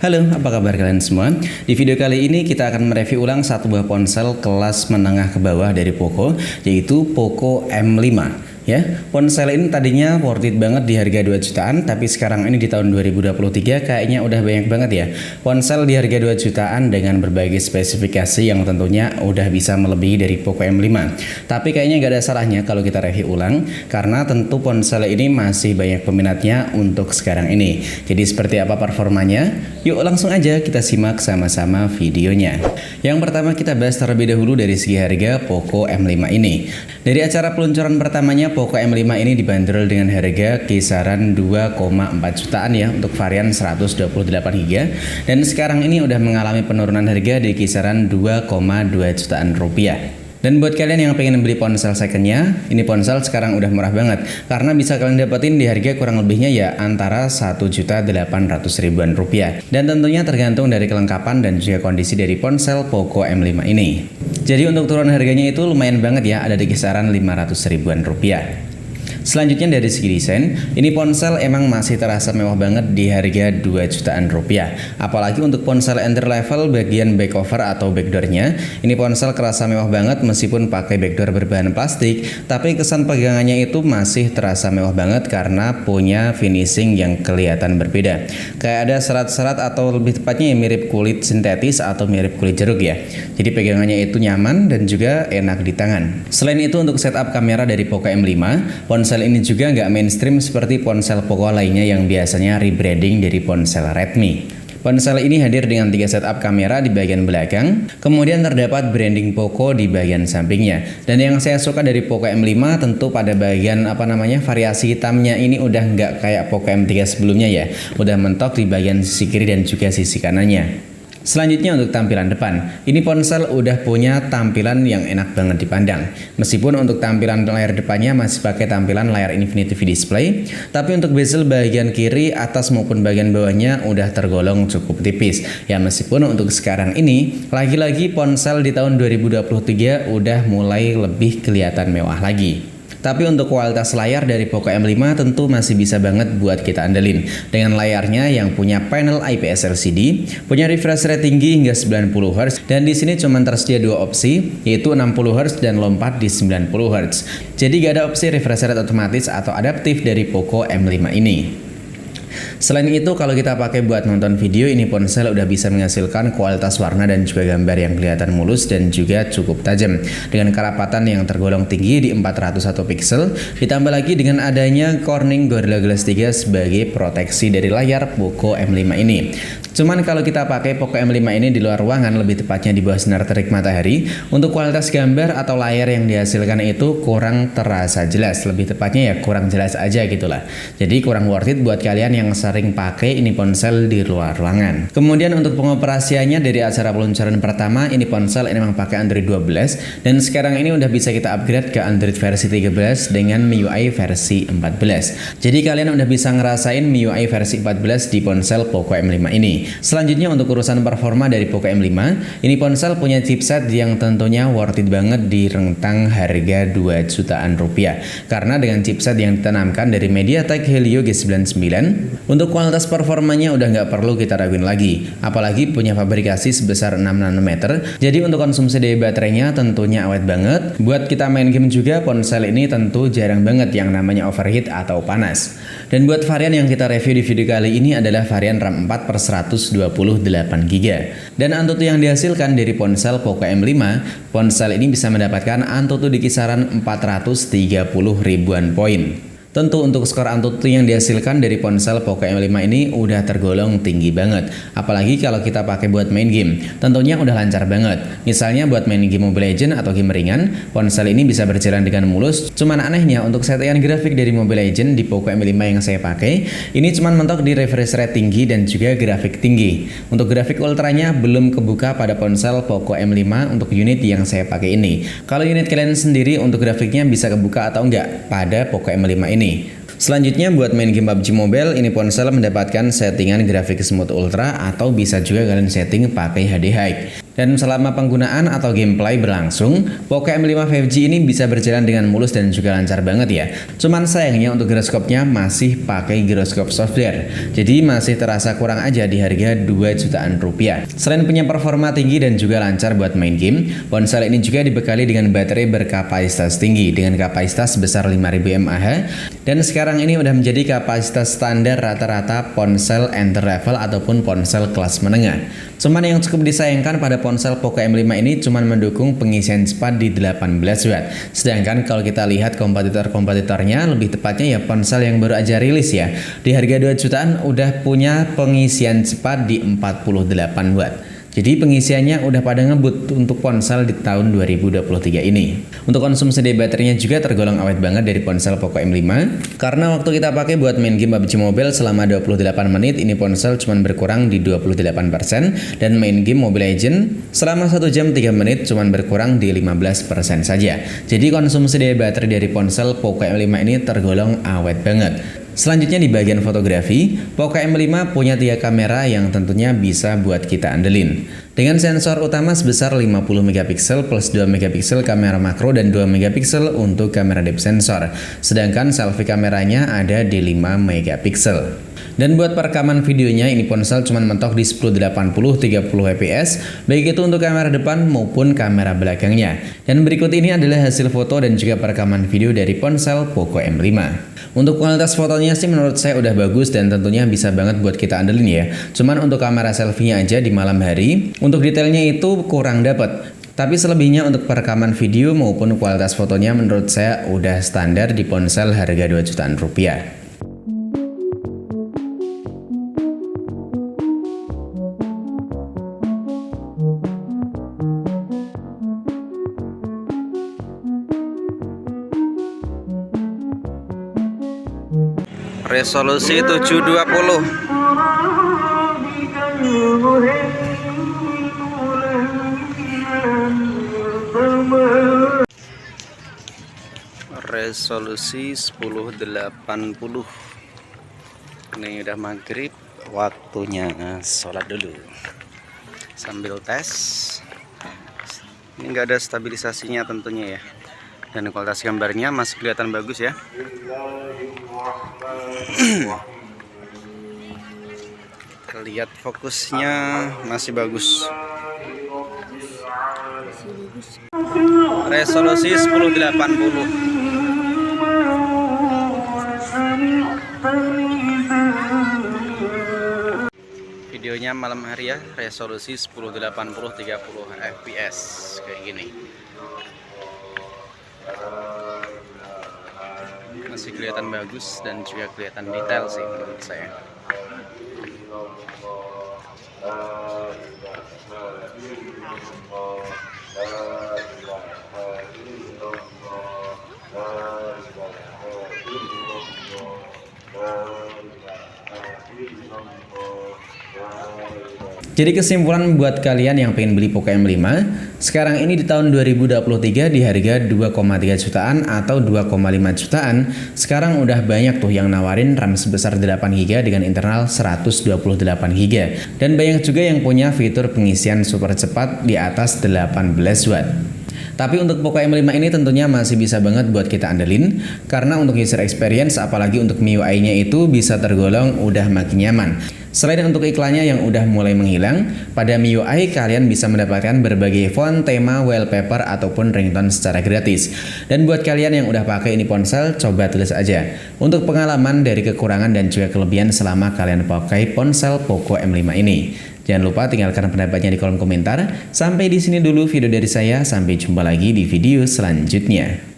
Halo, apa kabar kalian semua? Di video kali ini kita akan mereview ulang satu buah ponsel kelas menengah ke bawah dari Poco, yaitu Poco M5. Ya, ponsel ini tadinya worth it banget di harga 2 jutaan, tapi sekarang ini di tahun 2023 kayaknya udah banyak banget ya ponsel di harga 2 jutaan dengan berbagai spesifikasi yang tentunya udah bisa melebihi dari Poco M5. Tapi kayaknya gak ada salahnya kalau kita review ulang, karena tentu ponsel ini masih banyak peminatnya untuk sekarang ini. Jadi seperti apa performanya? Yuk langsung aja kita simak sama-sama videonya. Yang pertama kita bahas terlebih dahulu dari segi harga Poco M5 ini. Dari acara peluncuran pertamanya, Poco M5 ini dibanderol dengan harga kisaran 2,4 jutaan ya untuk varian 128GB, dan sekarang ini udah mengalami penurunan harga di kisaran 2,2 jutaan rupiah. Dan buat kalian yang pengen beli ponsel secondnya, ini ponsel sekarang udah murah banget karena bisa kalian dapetin di harga kurang lebihnya ya antara 1.800.000-an rupiah. Dan tentunya tergantung dari kelengkapan dan juga kondisi dari ponsel Poco M5 ini. Jadi untuk turun harganya itu lumayan banget ya, ada di kisaran 500.000-an rupiah. Selanjutnya dari segi desain, ini ponsel emang masih terasa mewah banget di harga 2 jutaan rupiah. Apalagi untuk ponsel entry level bagian back cover atau backdoornya, ini ponsel kerasa mewah banget meskipun pakai backdoor berbahan plastik, tapi kesan pegangannya itu masih terasa mewah banget karena punya finishing yang kelihatan berbeda. Kayak ada serat-serat atau lebih tepatnya ya mirip kulit sintetis atau mirip kulit jeruk ya. Jadi pegangannya itu nyaman dan juga enak di tangan. Selain itu untuk setup kamera dari Poco M5, ponsel ini juga nggak mainstream seperti ponsel Poco lainnya yang biasanya rebranding dari ponsel Redmi. Ponsel ini hadir dengan 3 setup kamera di bagian belakang, kemudian terdapat branding Poco di bagian sampingnya. Dan yang saya suka dari Poco M5 tentu pada bagian variasi hitamnya ini udah nggak kayak Poco M3 sebelumnya ya, udah mentok di bagian sisi kiri dan juga sisi kanannya. Selanjutnya untuk tampilan depan, ini ponsel udah punya tampilan yang enak banget dipandang. Meskipun untuk tampilan layar depannya masih pakai tampilan layar Infinity V Display, tapi untuk bezel bagian kiri, atas maupun bagian bawahnya udah tergolong cukup tipis. Ya meskipun untuk sekarang ini, lagi-lagi ponsel di tahun 2023 udah mulai lebih kelihatan mewah lagi. Tapi untuk kualitas layar dari Poco M5 tentu masih bisa banget buat kita andelin. Dengan layarnya yang punya panel IPS LCD, punya refresh rate tinggi hingga 90Hz, dan di sini cuma tersedia 2 opsi, yaitu 60Hz dan lompat di 90Hz. Jadi gak ada opsi refresh rate otomatis atau adaptif dari Poco M5 ini. Selain itu, kalau kita pakai buat nonton video, ini ponsel udah bisa menghasilkan kualitas warna dan juga gambar yang kelihatan mulus dan juga cukup tajam dengan kerapatan yang tergolong tinggi di 401 pixel, ditambah lagi dengan adanya Corning Gorilla Glass 3 sebagai proteksi dari layar Poco M5 ini. Cuman kalau kita pakai Poco M5 ini di luar ruangan, lebih tepatnya di bawah sinar terik matahari, untuk kualitas gambar atau layar yang dihasilkan itu kurang terasa jelas, lebih tepatnya ya kurang jelas aja gitulah. Jadi kurang worth it buat kalian yang sering pakai ini ponsel di luar ruangan. Kemudian untuk pengoperasiannya dari acara peluncuran pertama, ini ponsel ini memang pakai Android 12, dan sekarang ini udah bisa kita upgrade ke Android versi 13 dengan MIUI versi 14. Jadi kalian udah bisa ngerasain MIUI versi 14 di ponsel Poco M5 ini. Selanjutnya untuk urusan performa dari Poco M5, ini ponsel punya chipset yang tentunya worth it banget di rentang harga 2 jutaan rupiah. Karena dengan chipset yang ditanamkan dari MediaTek Helio G99, untuk kualitas performanya udah nggak perlu kita raguin lagi. Apalagi punya fabrikasi sebesar 6 nanometer, jadi untuk konsumsi daya baterainya tentunya awet banget. Buat kita main game juga, ponsel ini tentu jarang banget yang namanya overheat atau panas. Dan buat varian yang kita review di video kali ini adalah varian RAM 4/128GB. Dan Antutu yang dihasilkan dari ponsel Poco M5, ponsel ini bisa mendapatkan Antutu di kisaran 430.000-an poin. Tentu untuk skor Antutu yang dihasilkan dari ponsel Poco M5 ini udah tergolong tinggi banget. Apalagi kalau kita pakai buat main game, tentunya udah lancar banget. Misalnya buat main game Mobile Legends atau game ringan, ponsel ini bisa berjalan dengan mulus. Cuman anehnya untuk settingan grafik dari Mobile Legends di Poco M5 yang saya pakai, ini cuman mentok di refresh rate tinggi dan juga grafik tinggi. Untuk grafik ultranya belum kebuka pada ponsel Poco M5 untuk unit yang saya pakai ini. Kalau unit kalian sendiri untuk grafiknya bisa kebuka atau enggak pada Poco M5 ini? Selanjutnya buat main game PUBG Mobile, ini ponsel mendapatkan settingan grafik smooth ultra atau bisa juga kalian setting pakai HD high. Dan selama penggunaan atau gameplay berlangsung, Poco M5 5G ini bisa berjalan dengan mulus dan juga lancar banget ya. Cuman sayangnya untuk giroskopnya masih pakai giroskop software. Jadi masih terasa kurang aja di harga 2 jutaan rupiah. Selain punya performa tinggi dan juga lancar buat main game, ponsel ini juga dibekali dengan baterai berkapasitas tinggi dengan kapasitas sebesar 5000 mAh. Dan sekarang ini udah menjadi kapasitas standar rata-rata ponsel entry level ataupun ponsel kelas menengah. Cuman yang cukup disayangkan pada ponsel Poco M5 ini cuman mendukung pengisian cepat di 18 Watt. Sedangkan kalau kita lihat kompetitor-kompetitornya, lebih tepatnya ya ponsel yang baru aja rilis ya, di harga 2 jutaan udah punya pengisian cepat di 48 Watt. Jadi pengisiannya udah pada ngebut untuk ponsel di tahun 2023 ini. Untuk konsumsi daya baterainya juga tergolong awet banget dari ponsel Poco M5. Karena waktu kita pakai buat main game PUBG Mobile selama 28 menit, ini ponsel cuma berkurang di 28%. Dan main game Mobile Legends selama 1 jam 3 menit cuma berkurang di 15% saja. Jadi konsumsi daya baterai dari ponsel Poco M5 ini tergolong awet banget. Selanjutnya di bagian fotografi, Poco M5 punya 3 kamera yang tentunya bisa buat kita andelin. Dengan sensor utama sebesar 50 megapiksel plus 2 megapiksel kamera makro dan 2 megapiksel untuk kamera depth sensor. Sedangkan selfie kameranya ada di 5 megapiksel. Dan buat perekaman videonya ini ponsel cuma mentok di 1080 30 fps, baik itu untuk kamera depan maupun kamera belakangnya. Dan berikut ini adalah hasil foto dan juga perekaman video dari ponsel Poco M5. Untuk kualitas fotonya sih menurut saya udah bagus dan tentunya bisa banget buat kita andelin ya. Cuman untuk kamera selfie-nya aja di malam hari, untuk detailnya itu kurang dapet. Tapi selebihnya untuk perekaman video maupun kualitas fotonya menurut saya udah standar di ponsel harga 2 jutaan rupiah. Resolusi 720. Resolusi 1080. Ini udah maghrib, waktunya sholat dulu. Sambil tes. Ini enggak ada stabilisasinya tentunya ya. Dan kualitas gambarnya masih kelihatan bagus ya. Lihat fokusnya masih bagus. Resolusi 1080. Videonya malam hari ya, resolusi 1080 30 fps kayak gini. Masih kelihatan bagus dan juga kelihatan detail sih menurut saya. Jadi kesimpulan buat kalian yang pengen beli Poco M5, sekarang ini di tahun 2023 di harga 2,3 jutaan atau 2,5 jutaan, sekarang udah banyak tuh yang nawarin RAM sebesar 8GB dengan internal 128GB. Dan banyak juga yang punya fitur pengisian super cepat di atas 18 Watt. Tapi untuk Poco M5 ini tentunya masih bisa banget buat kita andelin, karena untuk user experience apalagi untuk MIUI-nya itu bisa tergolong udah makin nyaman. Selain untuk iklannya yang udah mulai menghilang, pada MIUI kalian bisa mendapatkan berbagai font, tema, wallpaper, ataupun ringtone secara gratis. Dan buat kalian yang udah pakai ini ponsel, coba tulis aja untuk pengalaman dari kekurangan dan juga kelebihan selama kalian pakai ponsel Poco M5 ini. Jangan lupa tinggalkan pendapatnya di kolom komentar. Sampai di sini dulu video dari saya, sampai jumpa lagi di video selanjutnya.